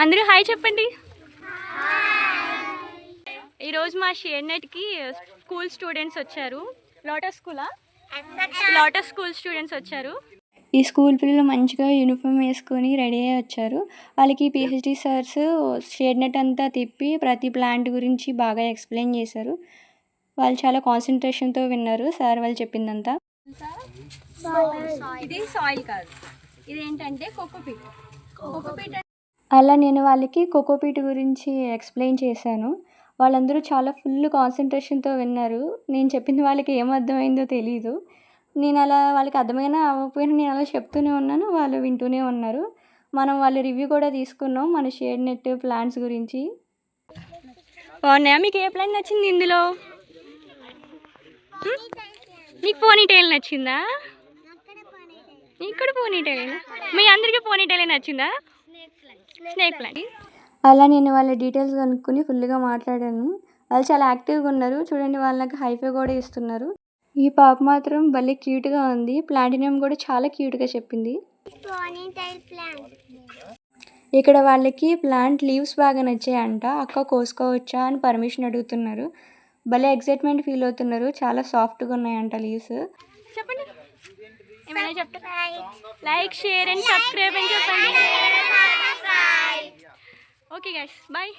అందరూ హాయ్ చెప్పండి. ఈరోజు మా షేడ్ నెట్కి స్కూల్ స్టూడెంట్స్ వచ్చారు. లోటస్ స్కూల్ స్టూడెంట్స్ వచ్చారు. ఈ స్కూల్ పిల్లలు మంచిగా యూనిఫామ్ వేసుకొని రెడీ అయ్యి వచ్చారు. వాళ్ళకి పిహెచ్డి సార్స్ షేడ్ నెట్ అంతా తిప్పి ప్రతి ప్లాంట్ గురించి బాగా ఎక్స్ప్లెయిన్ చేశారు. వాళ్ళు చాలా కాన్సన్ట్రేషన్తో విన్నారు సార్ వాళ్ళు చెప్పిందంతా. ఇది సాయిల్ కాదు, ఇదేంటంటే కోకోపీట్. అలా నేను వాళ్ళకి కోకోపీట్ గురించి ఎక్స్ప్లెయిన్ చేశాను. వాళ్ళందరూ చాలా ఫుల్ కాన్సన్ట్రేషన్తో విన్నారు. నేను చెప్పింది వాళ్ళకి ఏం అర్థమైందో తెలీదు. నేను అలా వాళ్ళకి అర్థమైనా అవ్వకపోయినా నేను అలా చెప్తూనే ఉన్నాను, వాళ్ళు వింటూనే ఉన్నారు. మనం వాళ్ళ రివ్యూ కూడా తీసుకున్నాం మన షేడ్ నెట్ ప్లాంట్స్ గురించి. బాగున్నాయా? మీకు ఏ ప్లాంట్ నచ్చింది ఇందులో? నీకు పోనీటైల్ నచ్చిందా? ఇక్కడ పోనీటైల్, మీ అందరికీ పోనీటైల్ నచ్చిందా? Snake plant. అలా నేను వాళ్ళ డీటెయిల్స్ కనుక్కొని ఫుల్గా మాట్లాడాను. వాళ్ళు చాలా యాక్టివ్గా ఉన్నారు. చూడండి, వాళ్ళకి హైఫై కూడా ఇస్తున్నారు. ఈ పాప మాత్రం భలే క్యూట్గా ఉంది. ప్లాంటినం కూడా చాలా క్యూట్గా చెప్పింది. ఇక్కడ వాళ్ళకి ప్లాంట్ లీవ్స్ బాగా నచ్చాయంట. అక్క కోసుకోవచ్చా అని పర్మిషన్ అడుగుతున్నారు. భలే ఎక్సైట్మెంట్ ఫీల్ అవుతున్నారు. చాలా సాఫ్ట్గా ఉన్నాయంట లీవ్స్. చెప్పండి, ఏమైనా చెప్తారా? లైక్, షేర్ అండ్ సబ్స్క్రైబ్ అని చెప్పండి. Okay guys, bye.